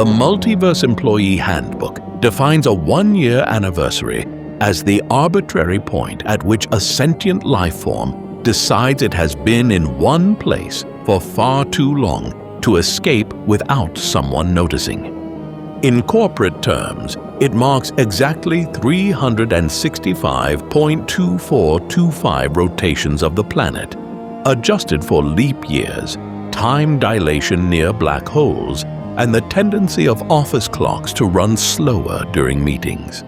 The Multiverse Employee Handbook defines a one-year anniversary as the arbitrary point at which a sentient life form decides it has been in one place for far too long to escape without someone noticing. In corporate terms, it marks exactly 365.2425 rotations of the planet, adjusted for leap years, time dilation near black holes, and the tendency of office clocks to run slower during meetings.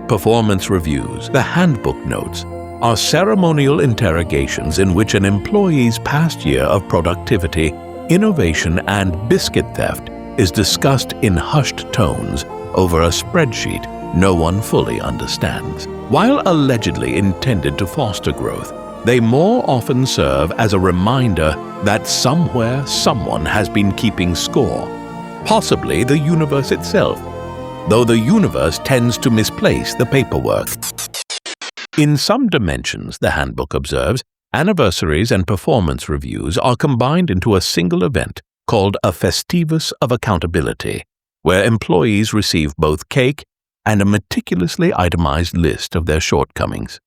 Performance reviews, the handbook notes, are ceremonial interrogations in which an employee's past year of productivity, innovation, and biscuit theft is discussed in hushed tones over a spreadsheet no one fully understands. While allegedly intended to foster growth, they more often serve as a reminder that somewhere someone has been keeping score, possibly the universe itself, though the universe tends to misplace the paperwork. In some dimensions, the handbook observes, anniversaries and performance reviews are combined into a single event called a festivus of accountability, where employees receive both cake and a meticulously itemized list of their shortcomings.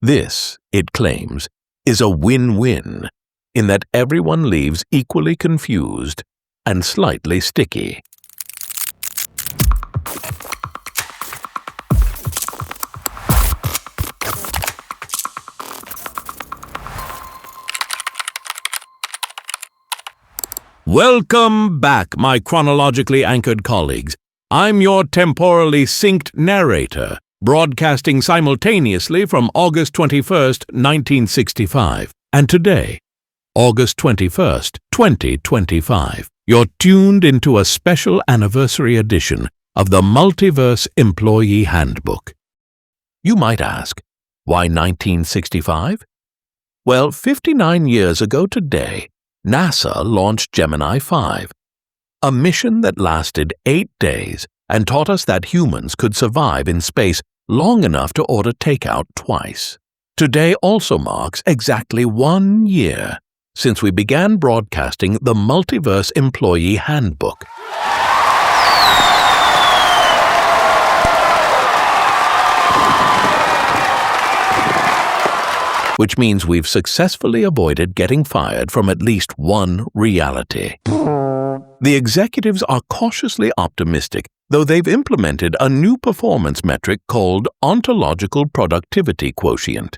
This, it claims, is a win-win, in that everyone leaves equally confused and slightly sticky. Welcome back, my chronologically anchored colleagues. I'm your temporally synced narrator, broadcasting simultaneously from August 21st, 1965, and today, August 21st, 2025. You're tuned into a special anniversary edition of the Multiverse Employee Handbook. You might ask, why 1965? Well, 59 years ago today, NASA launched Gemini 5, a mission that lasted 8 days and taught us that humans could survive in space long enough to order takeout twice. Today also marks exactly 1 year since we began broadcasting the Multiverse Employee Handbook. Which means we've successfully avoided getting fired from at least one reality. The executives are cautiously optimistic, though they've implemented a new performance metric called ontological productivity quotient,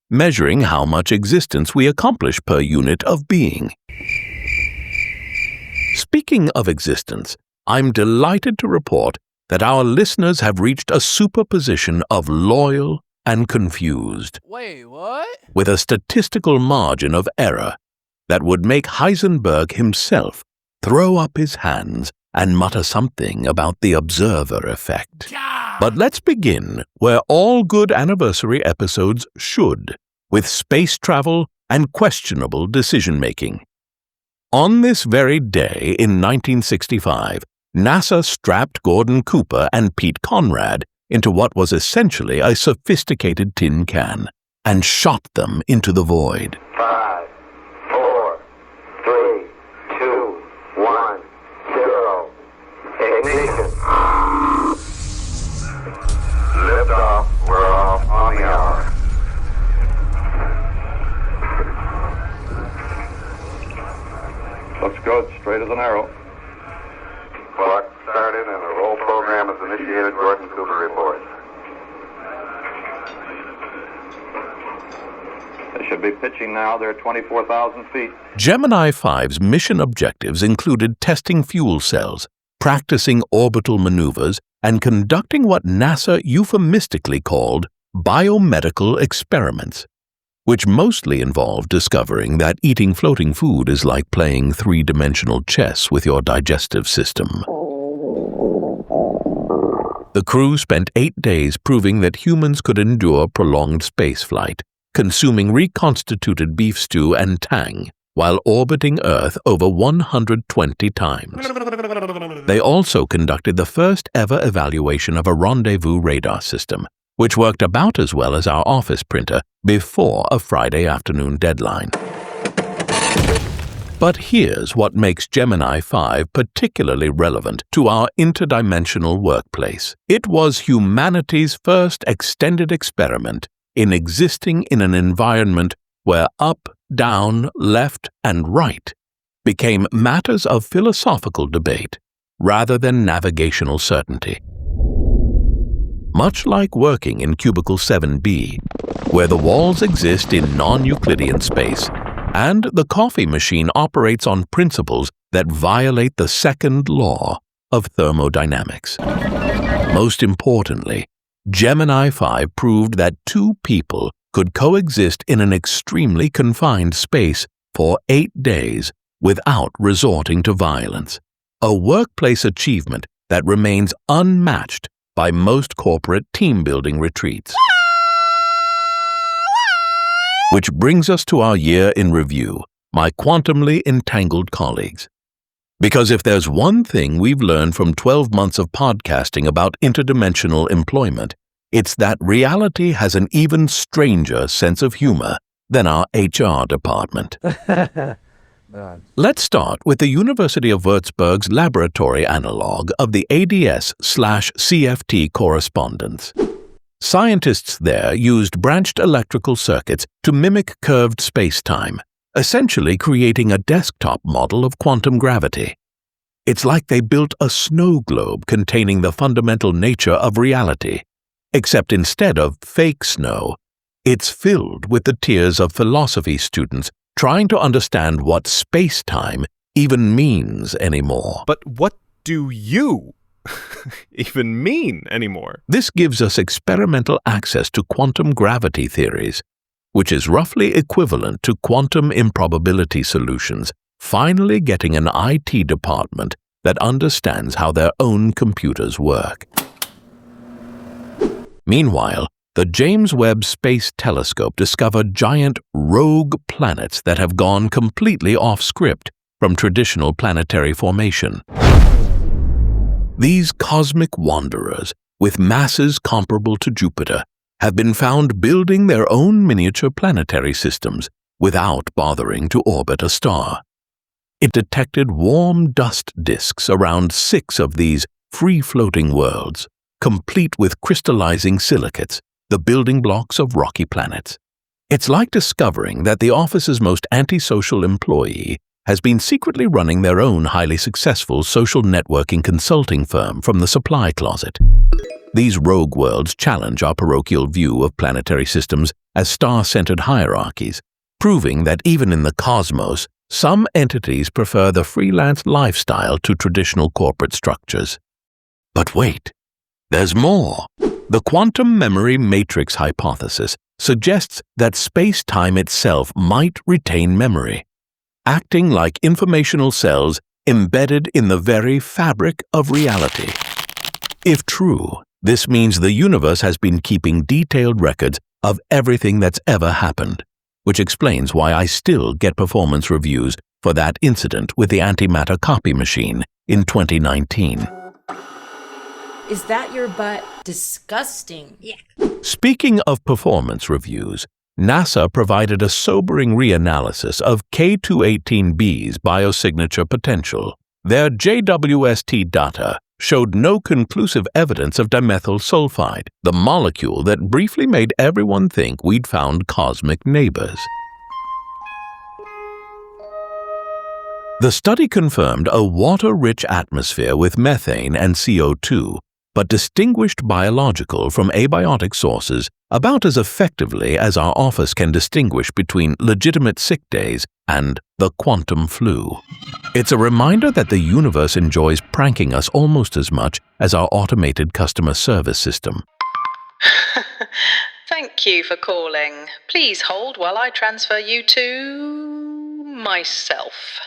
measuring how much existence we accomplish per unit of being. Speaking of existence, I'm delighted to report that our listeners have reached a superposition of loyal and confused. Wait, what? With a statistical margin of error that would make Heisenberg himself throw up his hands and mutter something about the observer effect. Yeah. But let's begin where all good anniversary episodes should, with space travel and questionable decision-making. On this very day in 1965, NASA strapped Gordon Cooper and Pete Conrad into what was essentially a sophisticated tin can and shot them into the void. 5, 4, 3, 2, 1, 0. Ignition. Lift off. We're off on the hour. Looks good, straight as an arrow. Clock started and the roll program has initiated. Gordon Cooper reports. They should be pitching now. They're 24,000 feet. Gemini 5's mission objectives included testing fuel cells, practicing orbital maneuvers, and conducting what NASA euphemistically called biomedical experiments, which mostly involved discovering that eating floating food is like playing three-dimensional chess with your digestive system. The crew spent 8 days proving that humans could endure prolonged spaceflight, consuming reconstituted beef stew and tang while orbiting Earth over 120 times. They also conducted the first ever evaluation of a rendezvous radar system, which worked about as well as our office printer before a Friday afternoon deadline. But here's what makes Gemini 5 particularly relevant to our interdimensional workplace. It was humanity's first extended experiment in existing in an environment where up, down, left, and right became matters of philosophical debate rather than navigational certainty. Much like working in Cubicle 7B, where the walls exist in non-Euclidean space, and the coffee machine operates on principles that violate the second law of thermodynamics. Most importantly, Gemini 5 proved that two people could coexist in an extremely confined space for 8 days without resorting to violence, a workplace achievement that remains unmatched by most corporate team-building retreats. Which brings us to our year in review, my quantumly entangled colleagues. Because if there's one thing we've learned from 12 months of podcasting about interdimensional employment, it's that reality has an even stranger sense of humor than our HR department. Let's start with the University of Würzburg's laboratory analog of the ADS/CFT correspondence. Scientists there used branched electrical circuits to mimic curved space-time, essentially creating a desktop model of quantum gravity. It's like they built a snow globe containing the fundamental nature of reality, except instead of fake snow, it's filled with the tears of philosophy students trying to understand what space-time even means anymore. But what do you even mean anymore? This gives us experimental access to quantum gravity theories, which is roughly equivalent to quantum improbability solutions finally getting an IT department that understands how their own computers work. Meanwhile, the James Webb Space Telescope discovered giant rogue planets that have gone completely off-script from traditional planetary formation. These cosmic wanderers, with masses comparable to Jupiter, have been found building their own miniature planetary systems without bothering to orbit a star. It detected warm dust disks around 6 of these free-floating worlds, complete with crystallizing silicates, the building blocks of rocky planets. It's like discovering that the office's most antisocial employee has been secretly running their own highly successful social networking consulting firm from the supply closet. These rogue worlds challenge our parochial view of planetary systems as star-centered hierarchies, proving that even in the cosmos, some entities prefer the freelance lifestyle to traditional corporate structures. But wait, there's more. The quantum memory matrix hypothesis suggests that space-time itself might retain memory, acting like informational cells embedded in the very fabric of reality. If true, this means the universe has been keeping detailed records of everything that's ever happened, which explains why I still get performance reviews for that incident with the antimatter copy machine in 2019. Is that your butt? Disgusting. Yeah. Speaking of performance reviews, NASA provided a sobering reanalysis of K218B's biosignature potential. Their JWST data showed no conclusive evidence of dimethyl sulfide, the molecule that briefly made everyone think we'd found cosmic neighbors. The study confirmed a water-rich atmosphere with methane and CO2, but distinguished biological from abiotic sources about as effectively as our office can distinguish between legitimate sick days and the quantum flu. It's a reminder that the universe enjoys pranking us almost as much as our automated customer service system. Thank you for calling. Please hold while I transfer you to myself.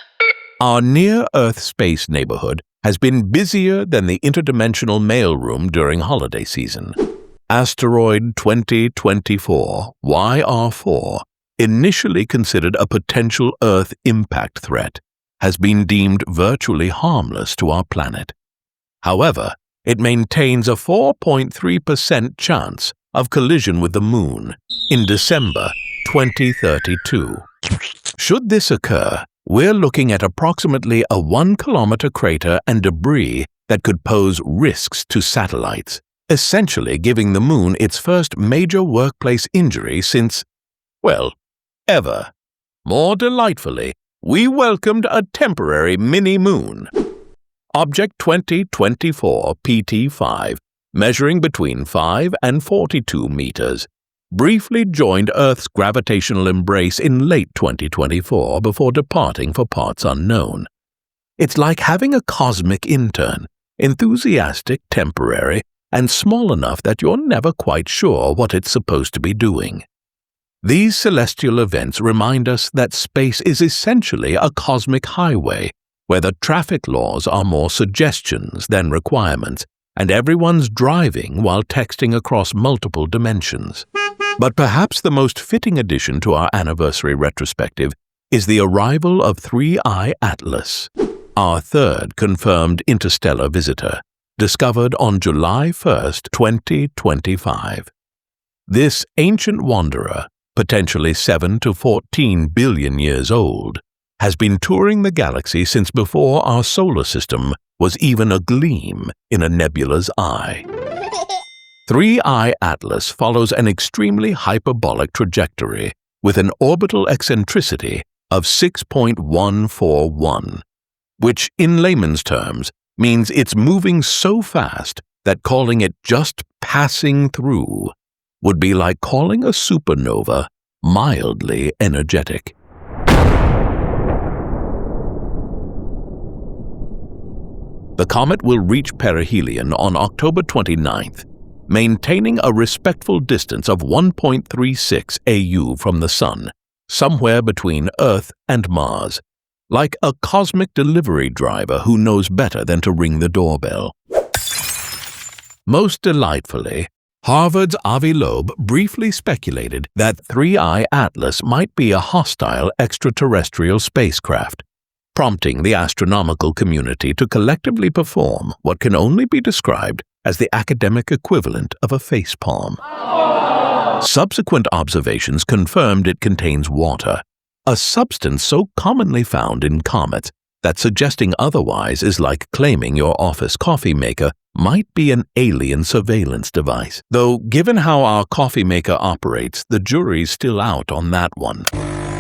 Our near-Earth space neighborhood has been busier than the interdimensional mailroom during holiday season. Asteroid 2024 YR4, initially considered a potential Earth impact threat, has been deemed virtually harmless to our planet. However, it maintains a 4.3% chance of collision with the Moon in December 2032. Should this occur, we're looking at approximately a 1-kilometer crater and debris that could pose risks to satellites, essentially giving the Moon its first major workplace injury since, well, ever. More delightfully, we welcomed a temporary mini-moon. Object 2024 PT5, measuring between 5 and 42 meters, briefly joined Earth's gravitational embrace in late 2024 before departing for parts unknown. It's like having a cosmic intern, enthusiastic, temporary, and small enough that you're never quite sure what it's supposed to be doing. These celestial events remind us that space is essentially a cosmic highway, where the traffic laws are more suggestions than requirements, and everyone's driving while texting across multiple dimensions. But perhaps the most fitting addition to our anniversary retrospective is the arrival of 3I Atlas, our third confirmed interstellar visitor, discovered on July 1st, 2025. This ancient wanderer, potentially 7 to 14 billion years old, has been touring the galaxy since before our solar system was even a gleam in a nebula's eye. 3I Atlas follows an extremely hyperbolic trajectory with an orbital eccentricity of 6.141, which in layman's terms means it's moving so fast that calling it just passing through would be like calling a supernova mildly energetic. The comet will reach perihelion on October 29th, maintaining a respectful distance of 1.36 AU from the Sun, somewhere between Earth and Mars, like a cosmic delivery driver who knows better than to ring the doorbell. Most delightfully, Harvard's Avi Loeb briefly speculated that 3I Atlas might be a hostile extraterrestrial spacecraft, prompting the astronomical community to collectively perform what can only be described as the academic equivalent of a facepalm. Subsequent observations confirmed it contains water, a substance so commonly found in comets that suggesting otherwise is like claiming your office coffee maker might be an alien surveillance device. Though, given how our coffee maker operates, the jury's still out on that one.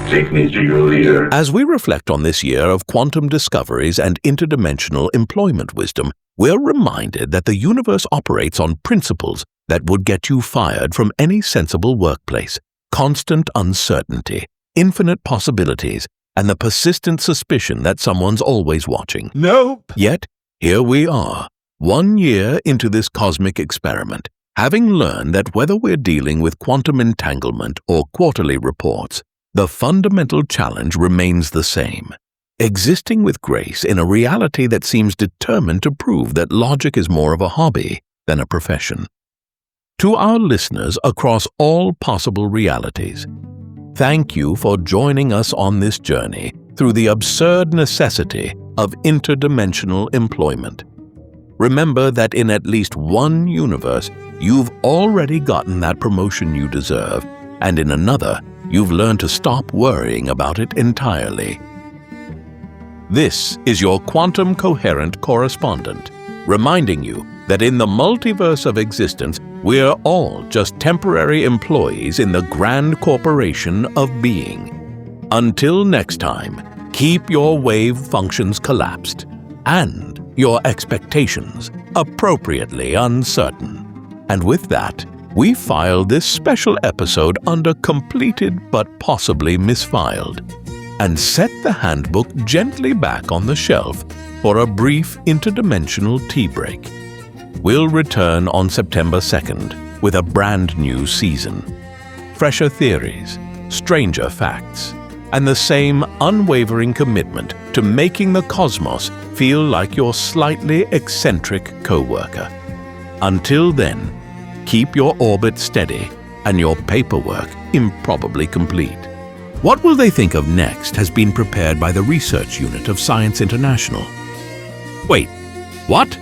Take me to your leader. As we reflect on this year of quantum discoveries and interdimensional employment wisdom, we're reminded that the universe operates on principles that would get you fired from any sensible workplace: constant uncertainty, infinite possibilities, and the persistent suspicion that someone's always watching. Nope. Yet, here we are, 1 year into this cosmic experiment, having learned that whether we're dealing with quantum entanglement or quarterly reports, the fundamental challenge remains the same: existing with grace in a reality that seems determined to prove that logic is more of a hobby than a profession. To our listeners across all possible realities, thank you for joining us on this journey through the absurd necessity of interdimensional employment. Remember that in at least one universe, you've already gotten that promotion you deserve, and in another, you've learned to stop worrying about it entirely. This is your quantum coherent correspondent, reminding you that in the multiverse of existence, we're all just temporary employees in the grand corporation of being. Until next time, keep your wave functions collapsed and your expectations appropriately uncertain. And with that, we file this special episode under completed but possibly misfiled, and set the handbook gently back on the shelf for a brief interdimensional tea break. We'll return on September 2nd with a brand new season. Fresher theories, stranger facts, and the same unwavering commitment to making the cosmos feel like your slightly eccentric coworker. Until then, keep your orbit steady and your paperwork improbably complete. What will they think of next has been prepared by the research unit of Science International. Wait, what?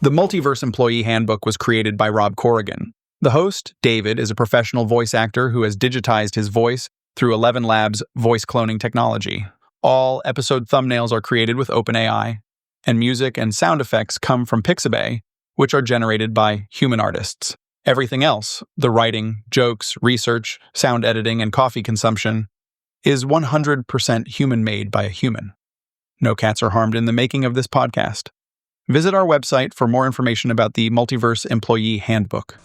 The Multiverse Employee Handbook was created by Rob Corrigan. The host, David, is a professional voice actor who has digitized his voice through ElevenLabs voice cloning technology. All episode thumbnails are created with OpenAI, and music and sound effects come from Pixabay, which are generated by human artists. Everything else, the writing, jokes, research, sound editing, and coffee consumption, is 100% human-made by a human. No cats are harmed in the making of this podcast. Visit our website for more information about the Multiverse Employee Handbook.